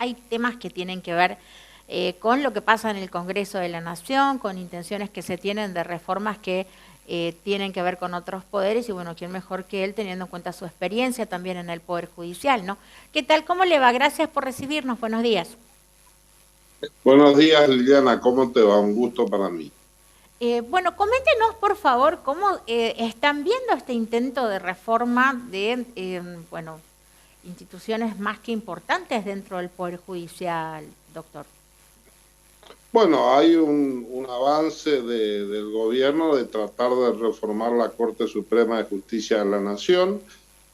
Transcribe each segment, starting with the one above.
hay temas que tienen que ver con lo que pasa en el Congreso de la Nación, con intenciones que se tienen de reformas que tienen que ver con otros poderes, y bueno, quién mejor que él teniendo en cuenta su experiencia también en el Poder Judicial, ¿no? ¿Qué tal? ¿Cómo le va? Gracias por recibirnos. Buenos días. Buenos días, Liliana, ¿cómo te va? Un gusto para mí. Bueno, coméntenos por favor cómo están viendo este intento de reforma de, bueno, instituciones más que importantes dentro del Poder Judicial, doctor. Bueno, hay un avance del gobierno de tratar de reformar la Corte Suprema de Justicia de la Nación.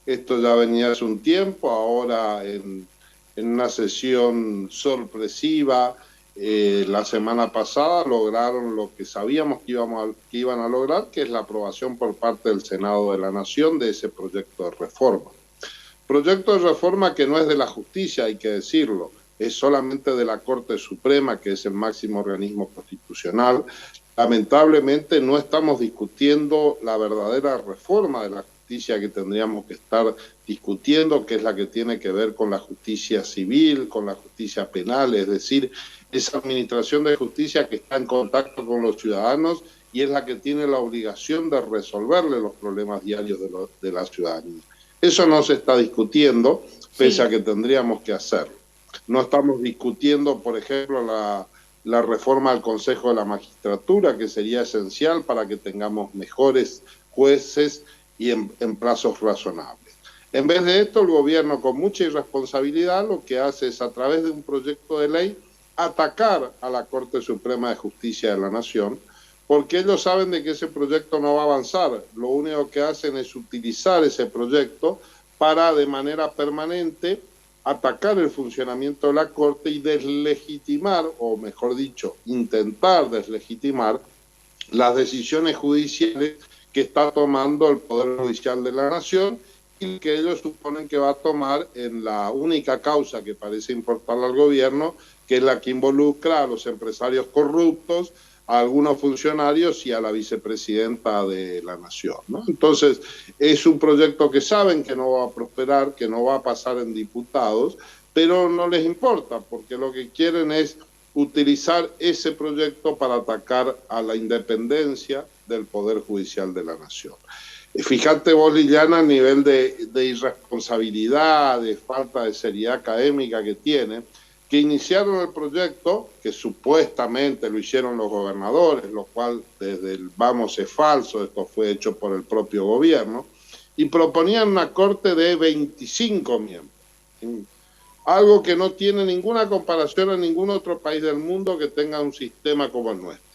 Esto ya venía hace un tiempo, ahora en una sesión sorpresiva, la semana pasada lograron lo que sabíamos que iban a lograr, que es la aprobación por parte del Senado de la Nación de ese proyecto de reforma. Proyecto de reforma que no es de la justicia, hay que decirlo, es solamente de la Corte Suprema, que es el máximo organismo constitucional. Lamentablemente no estamos discutiendo la verdadera reforma de la justicia que tendríamos que estar discutiendo, que es la que tiene que ver con la justicia civil, con la justicia penal, es decir, esa administración de justicia que está en contacto con los ciudadanos y es la que tiene la obligación de resolverle los problemas diarios de la ciudadanía. Eso no se está discutiendo, pese a que tendríamos que hacerlo. No estamos discutiendo, por ejemplo, la reforma al Consejo de la Magistratura, que sería esencial para que tengamos mejores jueces y en plazos razonables. En vez de esto, el gobierno, con mucha irresponsabilidad, lo que hace es, a través de un proyecto de ley, atacar a la Corte Suprema de Justicia de la Nación, porque ellos saben de que ese proyecto no va a avanzar. Lo único que hacen es utilizar ese proyecto para, de manera permanente, atacar el funcionamiento de la Corte y deslegitimar, o mejor dicho, intentar deslegitimar las decisiones judiciales que está tomando el Poder Judicial de la Nación y que ellos suponen que va a tomar en la única causa que parece importarle al gobierno, que es la que involucra a los empresarios corruptos, a algunos funcionarios y a la vicepresidenta de la Nación, ¿no? Entonces, es un proyecto que saben que no va a prosperar, que no va a pasar en diputados, pero no les importa, porque lo que quieren es utilizar ese proyecto para atacar a la independencia del Poder Judicial de la Nación. Fíjate vos, Liliana, el nivel de irresponsabilidad, de falta de seriedad académica que tiene, que iniciaron el proyecto, que supuestamente lo hicieron los gobernadores, lo cual desde el vamos es falso, esto fue hecho por el propio gobierno, y proponían una corte de 25 miembros. Algo que no tiene ninguna comparación en ningún otro país del mundo que tenga un sistema como el nuestro.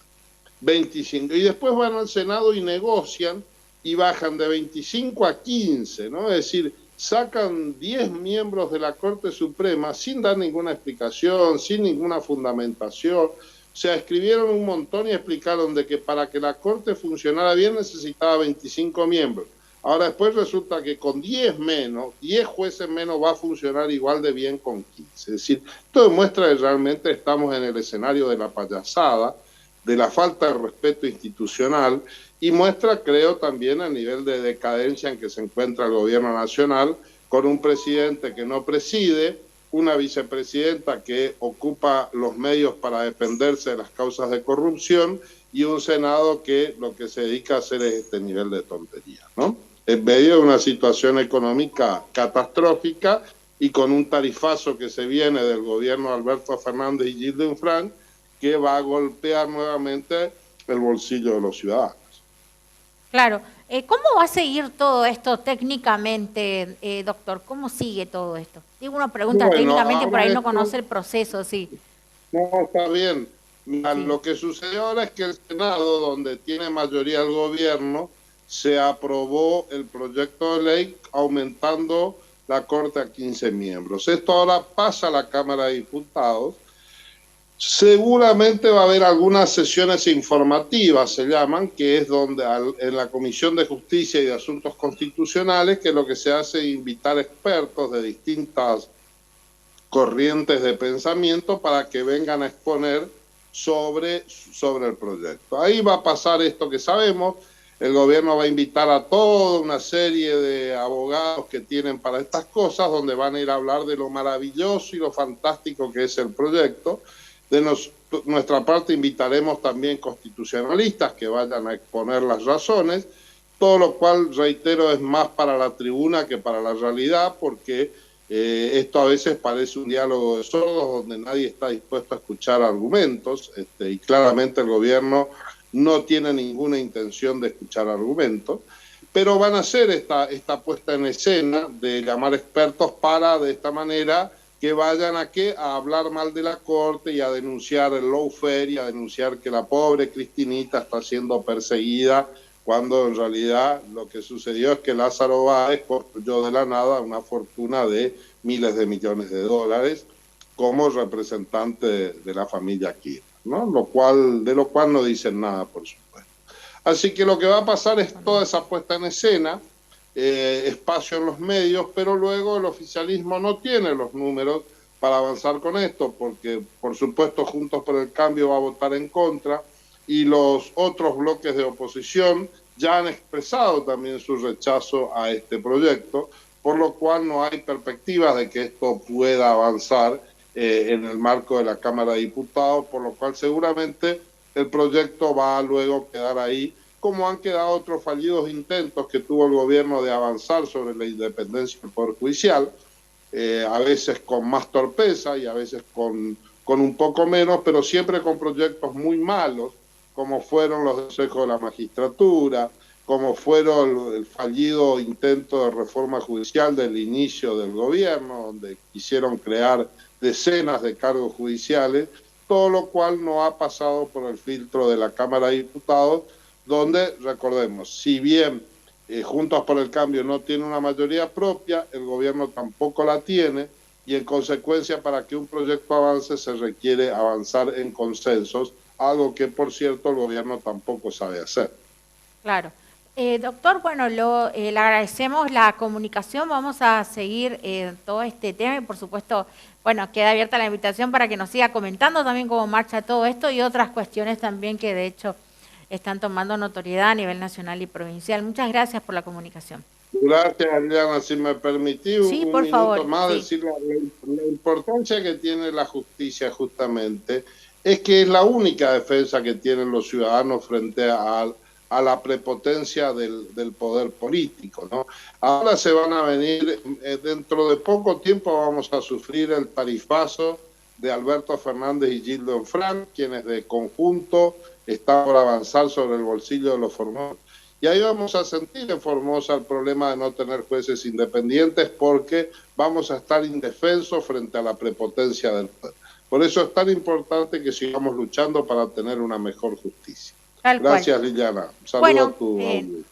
25. Y después van al Senado y negocian y bajan de 25 a 15, ¿no? Es decir, sacan 10 miembros de la Corte Suprema sin dar ninguna explicación, sin ninguna fundamentación. O sea, escribieron un montón y explicaron de que para que la Corte funcionara bien necesitaba 25 miembros. Ahora después resulta que con 10 menos, 10 jueces menos va a funcionar igual de bien con 15. Es decir, esto demuestra que realmente estamos en el escenario de la payasada, de la falta de respeto institucional, y muestra, creo, también el nivel de decadencia en que se encuentra el gobierno nacional, con un presidente que no preside, una vicepresidenta que ocupa los medios para defenderse de las causas de corrupción y un Senado que lo que se dedica a hacer es este nivel de tontería, ¿no? En medio de una situación económica catastrófica y con un tarifazo que se viene del gobierno de Alberto Fernández y Gilles Dufrán, que va a golpear nuevamente el bolsillo de los ciudadanos. Claro. ¿Cómo va a seguir todo esto técnicamente, doctor? ¿Cómo sigue todo esto? Digo una pregunta técnicamente, por ahí no conoce el proceso, sí. No, está bien. Mira, Sí. lo que sucedió ahora es que el Senado, donde tiene mayoría el gobierno, se aprobó el proyecto de ley aumentando la Corte a 15 miembros. Esto ahora pasa a la Cámara de Diputados. Seguramente va a haber algunas sesiones informativas, se llaman, que es donde en la Comisión de Justicia y de Asuntos Constitucionales, que lo que se hace es invitar expertos de distintas corrientes de pensamiento para que vengan a exponer sobre el proyecto. Ahí va a pasar esto que sabemos. El gobierno va a invitar a toda una serie de abogados que tienen para estas cosas, donde van a ir a hablar de lo maravilloso y lo fantástico que es el proyecto. Nuestra parte invitaremos también constitucionalistas que vayan a exponer las razones, todo lo cual, reitero, es más para la tribuna que para la realidad, porque esto a veces parece un diálogo de sordos donde nadie está dispuesto a escuchar argumentos, y claramente el gobierno no tiene ninguna intención de escuchar argumentos, pero van a hacer esta puesta en escena de llamar expertos para, de esta manera, que vayan a hablar mal de la Corte y a denunciar el lawfare y a denunciar que la pobre Cristinita está siendo perseguida, cuando en realidad lo que sucedió es que Lázaro Báez construyó de la nada una fortuna de miles de millones de dólares como representante de la familia Kirchner, ¿no? De lo cual no dicen nada, por supuesto. Así que lo que va a pasar es toda esa puesta en escena, espacio en los medios, pero luego el oficialismo no tiene los números para avanzar con esto, porque por supuesto Juntos por el Cambio va a votar en contra, y los otros bloques de oposición ya han expresado también su rechazo a este proyecto, por lo cual no hay perspectivas de que esto pueda avanzar en el marco de la Cámara de Diputados, por lo cual seguramente el proyecto va a luego quedar ahí, como han quedado otros fallidos intentos que tuvo el gobierno de avanzar sobre la independencia del Poder Judicial, a veces con más torpeza y a veces con un poco menos, pero siempre con proyectos muy malos, como fueron los consejos de la magistratura, como fueron el fallido intento de reforma judicial del inicio del gobierno, donde quisieron crear decenas de cargos judiciales, todo lo cual no ha pasado por el filtro de la Cámara de Diputados, donde, recordemos, si bien Juntos por el Cambio no tiene una mayoría propia, el gobierno tampoco la tiene, y en consecuencia para que un proyecto avance se requiere avanzar en consensos, algo que, por cierto, el gobierno tampoco sabe hacer. Claro. Doctor, bueno, le agradecemos la comunicación, vamos a seguir todo este tema y por supuesto, bueno, queda abierta la invitación para que nos siga comentando también cómo marcha todo esto y otras cuestiones también que de hecho están tomando notoriedad a nivel nacional y provincial. Muchas gracias por la comunicación. Gracias, Adriana. Si me permitís sí, un por minuto favor, más, sí. decir la importancia que tiene la justicia justamente es que es la única defensa que tienen los ciudadanos frente a la prepotencia del poder político, ¿no? Ahora se van a venir, dentro de poco tiempo vamos a sufrir el tarifazo de Alberto Fernández y Gildo Enfrán, quienes de conjunto están por avanzar sobre el bolsillo de los formosos. Y ahí vamos a sentir en Formosa el problema de no tener jueces independientes, porque vamos a estar indefensos frente a la prepotencia del poder. Por eso es tan importante que sigamos luchando para tener una mejor justicia. Gracias, Liliana. Un saludo a tu audiencia.